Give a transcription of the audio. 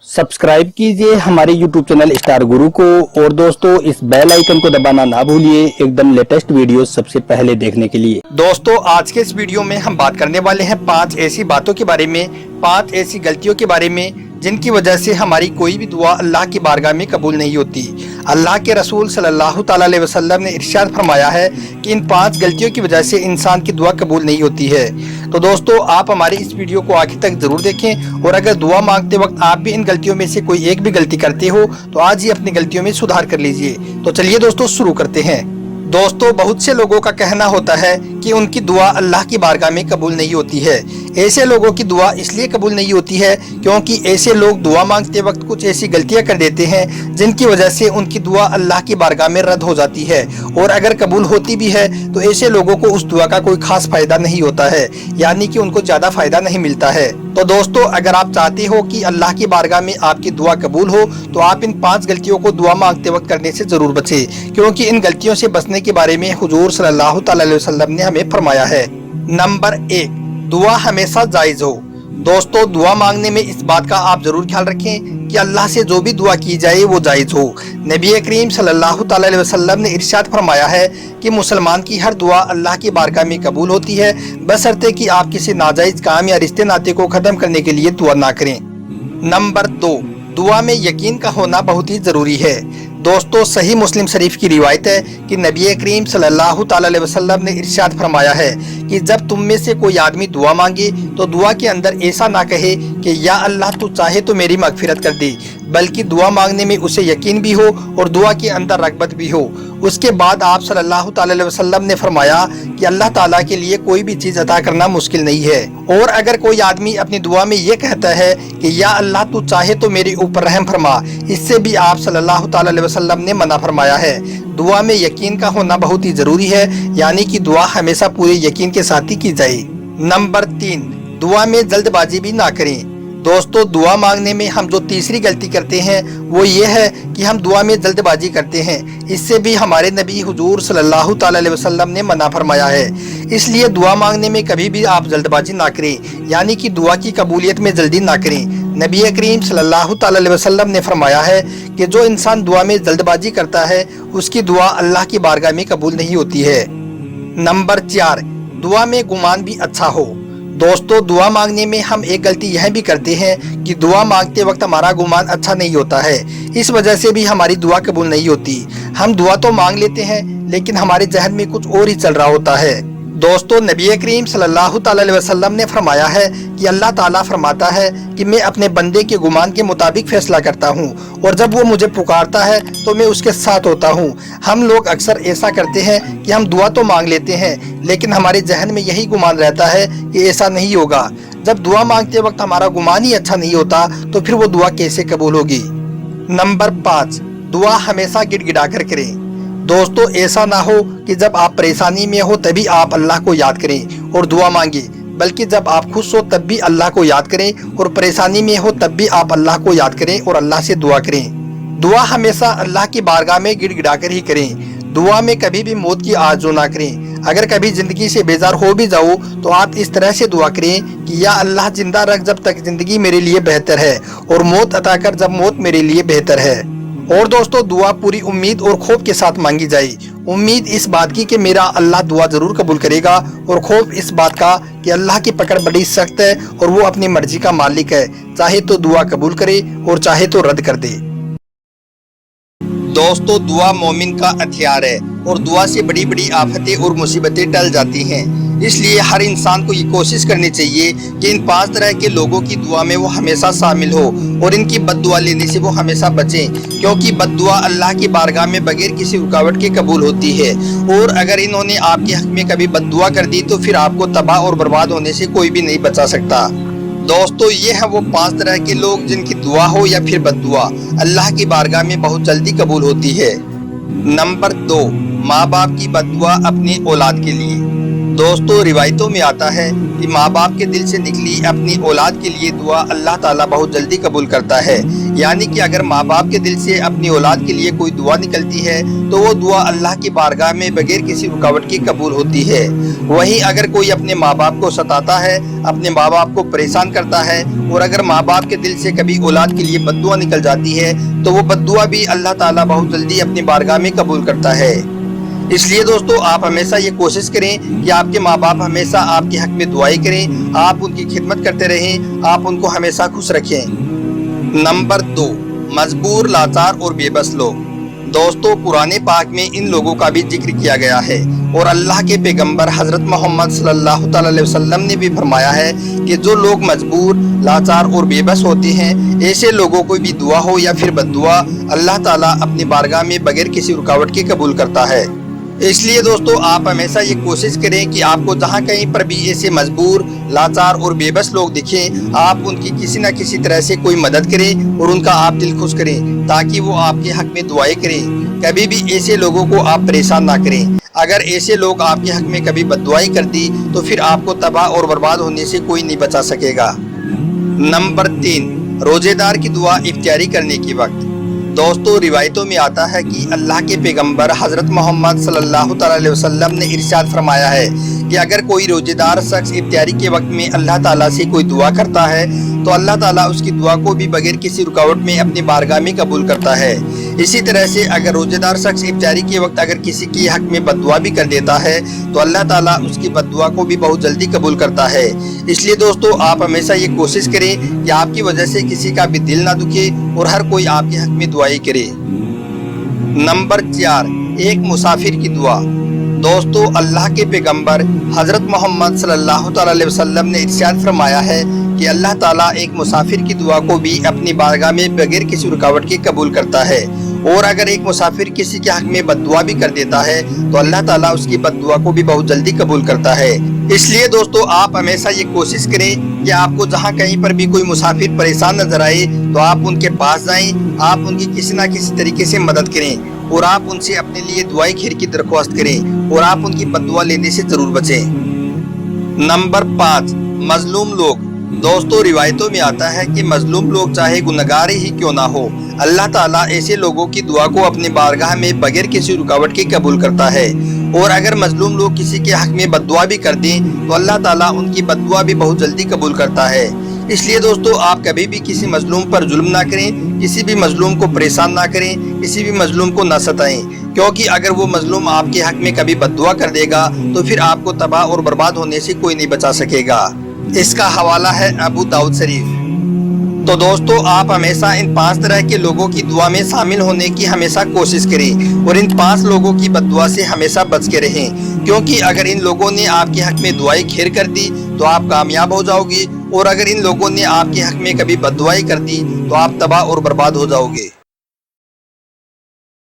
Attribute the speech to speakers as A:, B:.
A: Subscribe कीजिए हमारे YouTube channel star गुरु को और दोस्तों इस बेल आइकन को दबाना ना भूलिए एकदम लेटेस्ट वीडियो सबसे पहले देखने के लिए।
B: दोस्तों आज के इस वीडियो में हम बात करने वाले हैं 5 ऐसी बातों के बारे में, 5 ऐसी गलतियों के बारे में जिनकी वजह से हमारी कोई भी दुआ अल्लाह की बारगाह में कबूल नहीं होती। अल्लाह के रसूल सल्लल्लाहु ताला अलैहि वसल्लम ने इरशाद फरमाया है कि इन 5 गलतियों की वजह से इंसान की दुआ कबूल नहीं होती है। तो दोस्तों आप हमारी इस वीडियो को आखिर तक जरूर देखें और अगर दुआ मांगते वक्त आप भी इन गलतियों में से कोई एक भी गलती करते हो तो आज ही अपनी गलतियों में सुधार कर लीजिए। तो चलिए दोस्तों शुरू करते हैं। दोस्तों बहुत से लोगों का कहना होता है कि उनकी दुआ अल्लाह की बारगाह में कबूल नहीं होती है। ऐसे लोगों की दुआ इसलिए कबूल नहीं होती है क्योंकि ऐसे लोग दुआ मांगते वक्त कुछ ऐसी गलतियां कर देते हैं जिनकी वजह से उनकी दुआ अल्लाह की बारगाह में रद्द हो जाती है, और अगर कबूल होती भी है तो ऐसे लोगों को उस दुआ का कोई खास फायदा नहीं होता है, यानी कि उनको ज्यादा फायदा नहीं मिलता है। तो दोस्तों अगर आप चाहते हो कि अल्लाह की बारगाह में आपकी दुआ कबूल हो तो आप इन 5 गलतियों को दुआ मांगते वक्त करने से जरूर बचें, क्योंकि इन गलतियों से बचने के बारे में हुजूर सल्लल्लाहु ताला अलैहि वसल्लम ने हमें फरमाया है। नंबर 1, दुआ हमेशा जायज हो। दोस्तों दुआ मांगने में इस बात का आप जरूर ख्याल रखें कि अल्लाह से जो भी दुआ की जाए वो जायज हो। नबी करीम सल्लल्लाहु ताला अलैहि वसल्लम ने इरशाद फरमाया है कि मुसलमान की हर दुआ अल्लाह की बारगाह में कबूल होती है, बशर्ते कि आप किसी नाजायज काम या रिश्ते नाते को खत्म करने के लिए दुआ ना करें। नंबर 2, दुआ में यकीन का होना बहुत ही जरूरी है। दोस्तों सही मुस्लिम शरीफ की रिवायत है कि नबी करीम सल्लल्लाहु ताला अलैहि वसल्लम ने इरशाद फरमाया है कि जब तुम में से कोई आदमी दुआ मांगे तो दुआ के अंदर ऐसा ना कहे कि या अल्लाह तू चाहे तो मेरी मगफिरत कर दे, बल्कि दुआ मांगने में उसे यकीन भी हो और दुआ के अंदर रगबत भी हो। उसके बाद आप सल्लल्लाहु ताला अलैहि वसल्लम ने फरमाया कि अल्लाह ताला के लिए कोई भी चीज अता करना मुश्किल नहीं है, और अगर कोई आदमी अपनी दुआ में ये कहता है कि या अल्लाह तू चाहे तो मेरे ऊपर रहम फरमा, इससे भी आप सल्लल्लाहु ताला अलैहि वसल्लम ने मना फरमाया है। दुआ में यकीन का होना बहुत ही जरूरी है, यानी कि दुआ हमेशा पूरे यकीन के साथ ही की जाए। नंबर 3, दुआ में जल्दबाजी भी ना करें। दोस्तों दुआ मांगने में हम जो तीसरी गलती करते हैं वो ये है कि हम दुआ में जल्दबाजी करते हैं। इससे भी हमारे नबी हुजूर सल्लल्लाहु ताला अलैहि वसल्लम ने मना फरमाया है। इसलिए दुआ मांगने में कभी भी आप जल्दबाजी ना करें, यानी कि दुआ की कबूलियत में जल्दी ना करें। नबी करीम सल्लल्लाहु ताला अलैहि वसल्लम ने फरमाया है कि जो इंसान दुआ में जल्दबाजी करता है उसकी दुआ अल्लाह की बारगाह में कबूल नहीं होती है। नंबर 4, दुआ में गुमान भी अच्छा हो। दोस्तों दुआ मांगने में हम एक गलती यह भी करते हैं कि दुआ मांगते वक्त हमारा गुमान अच्छा नहीं होता है, इस वजह से भी हमारी दुआ कबूल नहीं होती। हम दुआ तो मांग लेते हैं लेकिन हमारे जहन में कुछ और ही चल रहा होता है। दोस्तों नबी करीम सल्लल्लाहु ताला अलैहि वसल्लम ने फरमाया है कि अल्लाह ताला फरमाता है कि मैं अपने बंदे के गुमान के मुताबिक फैसला करता हूँ, और जब वो मुझे पुकारता है तो मैं उसके साथ होता हूँ। हम लोग अक्सर ऐसा करते हैं कि हम दुआ तो मांग लेते हैं लेकिन हमारे जहन में यही गुमान रहता है कि ऐसा नहीं होगा। जब दुआ मांगते वक्त हमारा गुमान ही अच्छा नहीं होता तो फिर वो दुआ कैसे कबूल होगी। नंबर 5, दुआ हमेशा गिड़गिड़ा कर करें। दोस्तों ऐसा ना हो कि जब आप परेशानी में हो तभी आप अल्लाह को याद करें और दुआ मांगे, बल्कि जब आप खुश हो तब भी अल्लाह को याद करें और परेशानी में हो तब भी आप अल्लाह को याद करें और अल्लाह से दुआ करें। दुआ हमेशा अल्लाह की बारगाह में गिड़गिड़ा कर ही करें। दुआ में कभी भी मौत की आरज़ू ना करें। अगर कभी जिंदगी से बेजार हो भी जाओ तो आप इस तरह से दुआ करें कि या अल्लाह जिंदा रख जब तक जिंदगी मेरे लिए बेहतर है, और मौत अता कर जब मौत मेरे लिए बेहतर है। और दोस्तों दुआ पूरी उम्मीद और खौफ के साथ मांगी जाए। उम्मीद इस बात की कि मेरा अल्लाह दुआ जरूर कबूल करेगा, और खौफ इस बात का कि अल्लाह की पकड़ बड़ी सख्त है और वो अपनी मर्जी का मालिक है, चाहे तो दुआ कबूल करे और चाहे तो रद्द कर दे। दोस्तों दुआ मोमिन का हथियार है और दुआ से बड़ी बड़ी आफतें और मुसीबतें टल जाती हैं। इसलिए हर इंसान को ये कोशिश करनी चाहिए कि इन 5 तरह के लोगों की दुआ में वो हमेशा शामिल हो और इनकी बद्दुआ लेने से वो हमेशा बचें, क्योंकि बद्दुआ अल्लाह की बारगाह में बगैर किसी रुकावट के कबूल होती है, और अगर इन्होंने आपके हक में कभी बद्दुआ कर दी तो फिर आपको तबाह और बर्बाद होने से कोई भी नहीं बचा सकता। दोस्तों ये है वो 5 तरह के लोग जिनकी दुआ हो या फिर बद्दुआ अल्लाह की बारगाह में बहुत जल्दी कबूल होती है। नंबर 2, माँ बाप की बद्दुआ अपनी औलाद के लिए। दोस्तों रिवायतों में आता है कि माँ बाप के दिल से निकली अपनी औलाद के लिए दुआ अल्लाह ताला बहुत जल्दी कबूल करता है। यानी कि अगर माँ बाप के दिल से अपनी औलाद के लिए कोई दुआ निकलती है तो वो दुआ अल्लाह की बारगाह में बगैर किसी रुकावट के कबूल होती है। वहीं अगर कोई अपने माँ बाप को सताता है, अपने माँ बाप को परेशान करता है और अगर माँ बाप के दिल से कभी औलाद के लिए बद्दुआ निकल जाती है तो वो बद्दुआ भी अल्लाह ताला बहुत जल्दी अपनी बारगाह में कबूल करता है। इसलिए दोस्तों आप हमेशा ये कोशिश करें कि आपके माँ बाप हमेशा आपके हक में दुआएं करें, आप उनकी खिदमत करते रहें, आप उनको हमेशा खुश रखें। नंबर 2, मजबूर, लाचार और बेबस लोग। दोस्तों कुरान पाक में इन लोगों का भी जिक्र किया गया है और अल्लाह के पैगंबर हजरत मोहम्मद सल्लल्लाहु अलैहि वसल्लम ने भी फरमाया है कि जो लोग मजबूर, लाचार और बेबस होते हैं ऐसे लोगों को भी दुआ हो या फिर बद्दुआ अल्लाह ताला अपनी बारगाह में बगैर किसी रुकावट के कबूल करता है। इसलिए दोस्तों आप हमेशा ये कोशिश करें कि आपको जहाँ कहीं पर भी ऐसे मजबूर, लाचार और बेबस लोग दिखें, आप उनकी किसी न किसी तरह से कोई मदद करें और उनका आप दिल खुश करें ताकि वो आपके हक में दुआएं करें। कभी भी ऐसे लोगों को आप परेशान ना करें। अगर ऐसे लोग आपके हक में कभी बद्दुआई कर दी तो फिर आपको तबाह और बर्बाद होने से कोई नहीं बचा सकेगा। नंबर 3, रोजेदार की दुआ इफ्तियारी करने के वक्त। दोस्तों रिवायतों में आता है कि अल्लाह के पैगंबर हजरत मोहम्मद सल्लल्लाहु अलैहि वसल्लम ने इरशाद फरमाया है कि अगर कोई रोजेदार शख्स इफ्तियारी के वक्त में अल्लाह ताला से कोई दुआ करता है तो अल्लाह ताला उसकी दुआ को भी बगैर किसी रुकावट में अपनी बारगाह में कबूल करता है। इसी तरह से अगर रोजेदार शख्स इफ्तियारी के वक्त अगर किसी के हक में बद्दुआ भी कर देता है तो अल्लाह ताला उसकी बद्दुआ को भी बहुत जल्दी कबूल करता है। इसलिए दोस्तों आप हमेशा ये कोशिश करें कि आपकी वजह से किसी का भी दिल ना दुखे और हर कोई आपके हक में दुआएं करे। नंबर 4, एक मुसाफिर की दुआ। दोस्तों अल्लाह के पैगंबर हजरत मोहम्मद सल्लल्लाहु अलैहि वसल्लम ने इरशाद फरमाया है कि अल्लाह ताला एक मुसाफिर की दुआ को भी अपनी बारगाह में बगैर किसी रुकावट के कबूल करता है और अगर एक मुसाफिर किसी के हक में बद्दुआ भी कर देता है तो अल्लाह ताला उसकी बद्दुआ को भी बहुत जल्दी कबूल करता है। इसलिए दोस्तों आप हमेशा ये कोशिश करें कि आपको जहाँ कहीं पर भी कोई मुसाफिर परेशान नजर आए तो आप उनके पास जाएं, आप उनकी किसी न किसी तरीके से मदद करें और आप उनसे अपने लिए दुआई खैर की दरख्वास्त करें और आप उनकी बद्दुआ लेने से जरूर बचें। नंबर 5, मजलूम लोग। दोस्तों रिवायतों में आता है कि मजलूम लोग चाहे गुनहगार ही क्यों ना हो, अल्लाह ताला ऐसे लोगों की दुआ को अपनी बारगाह में बगैर किसी रुकावट के कबूल करता है और अगर मजलूम लोग किसी के हक में बद्दुआ भी कर दें तो अल्लाह ताला उनकी बद्दुआ भी बहुत जल्दी कबूल करता है। इसलिए दोस्तों आप कभी भी किसी मजलूम पर जुल्म ना करें, किसी भी मजलूम को परेशान ना करें, किसी भी मजलूम को ना सताएं, क्योंकि अगर वो मजलूम आपके हक में कभी बद्दुआ कर देगा तो फिर आपको तबाह और बर्बाद होने से कोई नहीं बचा सकेगा। इसका हवाला है अबू दाऊद शरीफ। तो दोस्तों आप हमेशा इन 5 तरह के लोगों की दुआ में शामिल होने की हमेशा कोशिश करें और इन 5 लोगों की बद्दुआ से हमेशा बच के रहें, क्योंकि अगर इन लोगों ने आपके हक में दुआएं खैर कर दी तो आप कामयाब हो जाओगे और अगर इन लोगों ने आपके हक में कभी बद्दुआई कर दी तो आप तबाह और बर्बाद हो जाओगे।